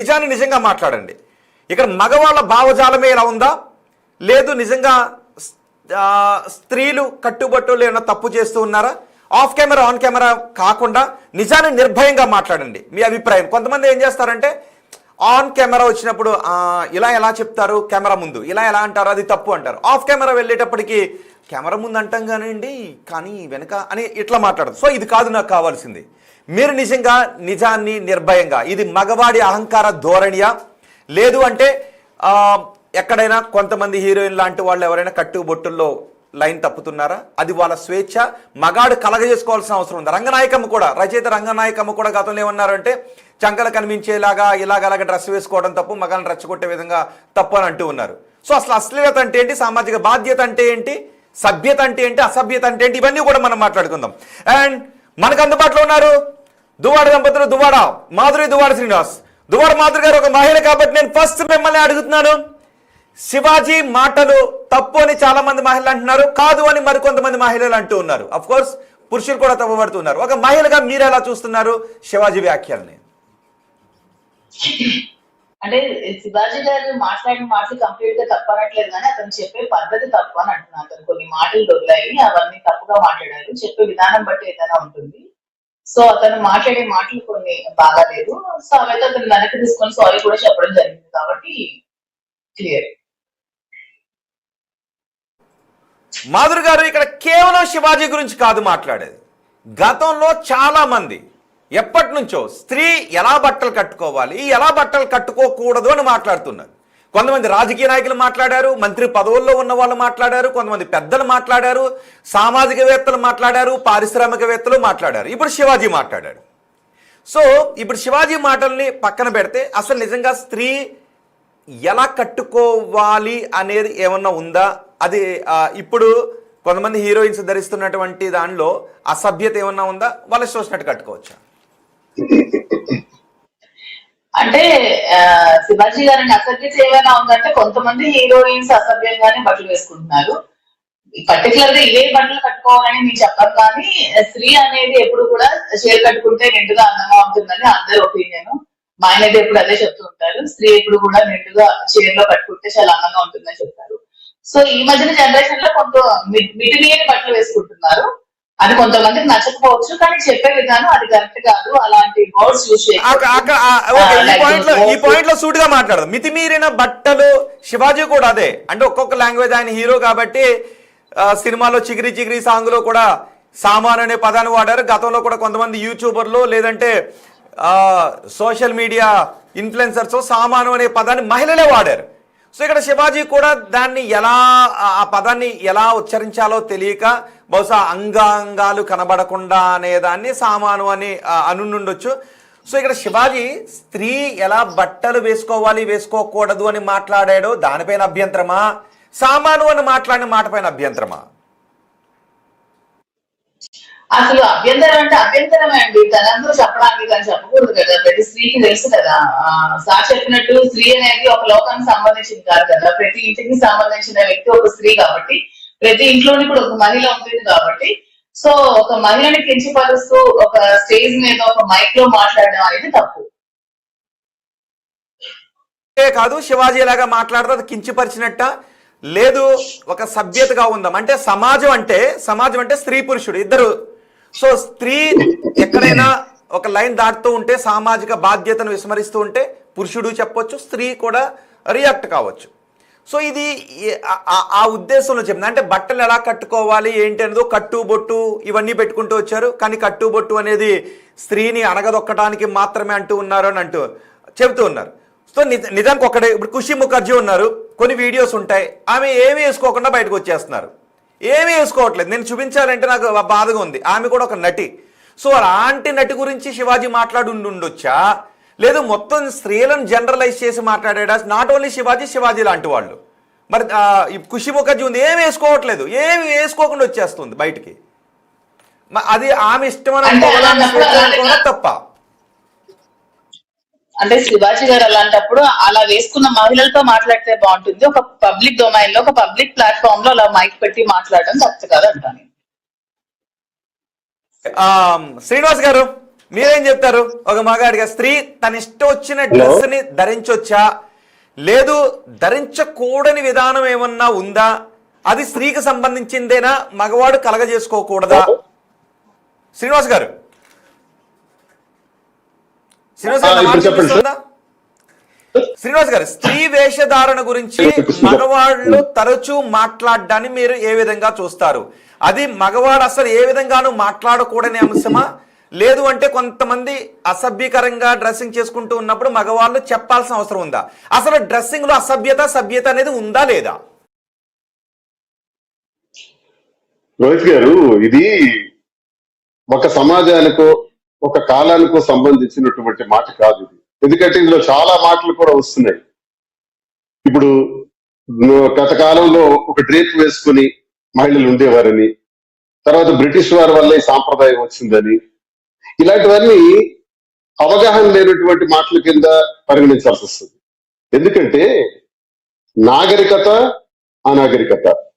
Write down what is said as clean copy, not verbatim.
నిజాన్ని నిజంగా మాట్లాడండి. ఇక్కడ మగవాళ్ళ భావజాలమే ఇలా ఉందా, లేదు నిజంగా స్త్రీలు కట్టుబట్టులు ఏమైనా తప్పు చేస్తూ ఉన్నారా? ఆఫ్ కెమెరా ఆన్ కెమెరా కాకుండా నిజాన్ని నిర్భయంగా మాట్లాడండి. మీ అభిప్రాయం. కొంతమంది ఏం చేస్తారంటే ఆన్ కెమెరా వచ్చినప్పుడు ఇలా ఎలా చెప్తారు, కెమెరా ముందు ఇలా ఎలా అంటారు, అది తప్పు అంటారు. ఆఫ్ కెమెరా వెళ్ళేటప్పటికి కెమెరా ముందు అంటాం కానివ్వండి, కానీ వెనక అని ఇట్లా మాట్లాడదు. సో ఇది కాదు నాకు కావాల్సింది. మీరు నిజంగా నిజాన్ని నిర్భయంగా, ఇది మగవాడి అహంకార ధోరణియా, లేదు అంటే ఎక్కడైనా కొంతమంది హీరోయిన్ లాంటి వాళ్ళు ఎవరైనా కట్టుబొట్టుల్లో లైన్ తప్పుతున్నారా? అది వాళ్ళ స్వేచ్ఛ. మగాడు కలగజేసుకోవాల్సిన అవసరం ఉంది. రంగనాయకమ్మ కూడా, రచయిత రంగనాయకమ్మ కూడా గతంలో ఏమన్నారంటే చంకలు కనిపించేలాగా ఇలాగలాగా డ్రెస్ వేసుకోవడం తప్పు, మగాళ్ళని రెచ్చగొట్టే విధంగా తప్పు అని అంటూ ఉన్నారు. సో అసలు అశ్లీలత అంటే ఏంటి, సామాజిక బాధ్యత అంటే ఏంటి, సభ్యత అంటే ఏంటి, అసభ్యత అంటే ఏంటి, ఇవన్నీ కూడా మనం మాట్లాడుకుందాం. అండ్ మనకు అందుబాటులో ఉన్నారు దువ్వాడ దంపతులు, దువ్వాడ మాధురి, దువ్వాడ శ్రీనివాస్. దువ్వాడ మాధురి గారు ఒక మహిళ కాబట్టి నేను ఫస్ట్ మిమ్మల్ని అడుగుతున్నాను, శివాజీ మాటలు తప్పు అని చాలా మంది మహిళలు అంటున్నారు, కాదు అని మరికొంతమంది మహిళలు అంటూ ఉన్నారు. అఫ్ కోర్స్ పురుషులు కూడా తప్పుపడుతున్నారు. ఒక మహిళగా మీరు ఎలా చూస్తున్నారు శివాజీ వ్యాఖ్యల్ని? అంటే శివాజీ గారు మాట్లాడిన మాటలు కంప్లీట్ గా తప్పనట్లేదు, కానీ అతను చెప్పే పద్ధతి తప్పు అని అంటున్నాను. అతను కొన్ని మాటలు దొరికాయి, అవన్నీ తప్పుగా మాట్లాడారు. చెప్పే విధానం బట్టి ఏదైనా ఉంటుంది. సో అతను మాట్లాడే మాటలు కొన్ని బాగాలేదు. సో అవైతే అతను వెనక్కి తీసుకొని సారీ కూడా చెప్పడం జరిగింది. కాబట్టి క్లియర్. మాధురి గారు ఇక్కడ కేవలం శివాజీ గురించి కాదు మాట్లాడేది. గతంలో చాలా మంది ఎప్పటి నుంచో స్త్రీ ఎలా బట్టలు కట్టుకోవాలి, ఎలా బట్టలు కట్టుకోకూడదు అని మాట్లాడుతున్నారు. కొంతమంది రాజకీయ నాయకులు మాట్లాడారు, మంత్రి పదవుల్లో ఉన్న వాళ్ళు మాట్లాడారు, కొంతమంది పెద్దలు మాట్లాడారు, సామాజికవేత్తలు మాట్లాడారు, పారిశ్రామికవేత్తలు మాట్లాడారు. ఇప్పుడు శివాజీ మాట్లాడాడు. సో ఇప్పుడు శివాజీ మాటల్ని పక్కన పెడితే అసలు నిజంగా స్త్రీ ఎలా కట్టుకోవాలి అనేది ఏమన్నా ఉందా? అది ఇప్పుడు కొంతమంది హీరోయిన్స్ ధరిస్తున్నటువంటి దానిలో అసభ్యత ఏమన్నా ఉందా? వాళ్ళు చూసినట్టు కట్టుకోవచ్చా? అంటే శివాజీ గారిని అసభ్యత ఏమైనా ఉందంటే కొంతమంది హీరోయిన్స్ అసభ్యంగానే బట్టలు వేసుకుంటున్నారు. పర్టికులర్ గా ఇవే బట్టలు కట్టుకోవాలని నేను చెప్పను, కానీ స్త్రీ అనేది ఎప్పుడు కూడా చీర కట్టుకుంటే నిండుగా అందంగా ఉంటుందని అందరి ఒపీనియన్. మా ఆయన అయితే ఎప్పుడు అదే చెప్తూ ఉంటారు, స్త్రీ ఎప్పుడు కూడా నిండుగా చీరలో కట్టుకుంటే చాలా అందంగా ఉంటుందని చెప్తారు. సో ఈ మధ్యన జనరేషన్ లో కొంత మిటిమియని బట్టలు వేసుకుంటున్నారు. అది కొంతమందికి నచ్చకపోవచ్చు, కానీ చెప్పే విధానం అది కరెక్ట్ కాదు. అలాంటి వర్డ్స్ యూజ్ ఈ పాయింట్ లో సూటిగా మాట్లాడదు. మితిమీరిన బట్టలు శివాజీ కూడా అదే. అంటే ఒక్కొక్క లాంగ్వేజ్, ఆయన హీరో కాబట్టి సినిమాలో చిగిరి చిగిరి సాంగ్ లో కూడా సామాన్ అనే పదాన్ని వాడారు. గతంలో కూడా కొంతమంది యూట్యూబర్లు లేదంటే సోషల్ మీడియా ఇన్ఫ్లుయెన్సర్స్ సామాను అనే పదాన్ని మహిళలే వాడారు. సో ఇక్కడ శివాజీ కూడా దాన్ని ఎలా, ఆ పదాన్ని ఎలా ఉచ్చరించాలో తెలియక బహుశా అంగాంగాలు కనబడకుండా అనేదాన్ని సామాను అని అనుండొచ్చు. సో ఇక్కడ శివాజీ స్త్రీ ఎలా బట్టలు వేసుకోవాలి వేసుకోకూడదు అని మాట్లాడాడో దానిపైన అభ్యంతరమా, సామాను అని మాట్లాడిన మాట పైన అభ్యంతరమా? అసలు అభ్యంతరం అంటే అభ్యంతరమే అండి. తనందరూ చెప్పడానికి కానీ చెప్పకూడదు కదా. ప్రతి స్త్రీకి తెలుసు కదా. సార్ చెప్పినట్టు స్త్రీ అనేది ఒక లోకానికి సంబంధించింది కాదు కదా. ప్రతి ఇంటికి సంబంధించిన వ్యక్తి ఒక స్త్రీ కాబట్టి, ప్రతి ఇంట్లోని కూడా ఒక మహిళ ఉంటుంది కాబట్టి, సో ఒక మహిళని కించపరుస్తూ ఒక స్టేజ్ మీద ఒక మైక్ లో మాట్లాడడం అనేది తప్పు. కాదు శివాజీ లాగా మాట్లాడితే అది కించపరిచినట్ట, లేదు ఒక సభ్యతగా ఉందాం అంటే సమాజం అంటే స్త్రీ పురుషుడు ఇద్దరు. సో స్త్రీ ఎక్కడైనా ఒక లైన్ దాటుతూ ఉంటే, సామాజిక బాధ్యతను విస్మరిస్తూ ఉంటే పురుషుడు చెప్పొచ్చు, స్త్రీ కూడా రియాక్ట్ కావచ్చు. సో ఇది ఆ ఉద్దేశంలో చెప్పింది. అంటే బట్టలు ఎలా కట్టుకోవాలి ఏంటి అనేది కట్టుబొట్టు ఇవన్నీ పెట్టుకుంటూ వచ్చారు, కానీ కట్టుబొట్టు అనేది స్త్రీని అణగదొక్కడానికి మాత్రమే అంటూ ఉన్నారు అని చెబుతూ ఉన్నారు. సో నిజానికి ఒక్కడే. ఇప్పుడు ఖుషి ముఖర్జీ ఉన్నారు, కొన్ని వీడియోస్ ఉంటాయి, ఆమె ఏమీ వేసుకోకుండా బయటకు వచ్చేస్తున్నారు, ఏమీ వేసుకోవట్లేదు. నేను చూపించాలంటే నాకు బాధగా ఉంది. ఆమె కూడా ఒక నటి. సో అలాంటి నటి గురించి శివాజీ మాట్లాడి ఉండొచ్చా, లేదు మొత్తం స్త్రీలను జనరలైజ్ చేసి మాట్లాడాడా? నాట్ ఓన్లీ శివాజీ లాంటి వాళ్ళు. మరి ఖుషి ముఖర్జీ ఉంది, ఏమి వేసుకోవట్లేదు, ఏమి వేసుకోకుండా వచ్చేస్తుంది బయటికి. అది ఆమె ఇష్టమైన తప్ప. అంటే శివాజీ గారు అలాంటప్పుడు అలా వేసుకున్న మహిళలతో మాట్లాడితే బాగుంటుంది. ఒక పబ్లిక్ డొమైన్ లో, ఒక పబ్లిక్ ప్లాట్ఫామ్ లో అలా మైక్ పెట్టి మాట్లాడడం తప్పు కాదు అంటాను. శ్రీనివాస్ గారు, మీరేం చెప్తారు? ఒక మగాడిగా స్త్రీ తన ఇష్టం వచ్చిన డ్రెస్ ని ధరించొచ్చా, లేదు ధరించకూడని విధానం ఏమన్నా ఉందా, అది స్త్రీకి సంబంధించిందేనా, మగవాడు కలగజేసుకోకూడదా? శ్రీనివాస్ గారు, శ్రీనివాస్ గారు, నా మాట వినిపిస్తుందా? శ్రీనివాస్ గారు, స్త్రీ వేషధారణ గురించి మగవాళ్ళు తరచూ మాట్లాడడాన్ని మీరు ఏ విధంగా చూస్తారు? అది మగవాడు అసలు ఏ విధంగానూ మాట్లాడకూడని అంశమా, లేదు అంటే కొంతమంది అసభ్యకరంగా డ్రెస్సింగ్ చేసుకుంటూ ఉన్నప్పుడు మగవాళ్ళు చెప్పాల్సిన అవసరం ఉందా? అసలు డ్రెస్సింగ్ లో అసభ్యత సభ్యత అనేది ఉందా లేదా? రోహిత్ గారు, ఇది ఒక సమాజానికో ఒక కాలానికో సంబంధించినటువంటి మాట కాదు ఇది. ఎందుకంటే ఇందులో చాలా మాటలు కూడా వస్తున్నాయి. ఇప్పుడు గత కాలంలో ఒక డ్రేప్ వేసుకుని మహిళలు ఉండేవారని, తర్వాత బ్రిటిష్ వారి వల్ల ఈ సాంప్రదాయం వచ్చిందని, ఇలాంటివన్నీ అవగాహన లేనటువంటి మాటల కింద పరిగణించాల్సి వస్తుంది. ఎందుకంటే నాగరికత అనాగరికత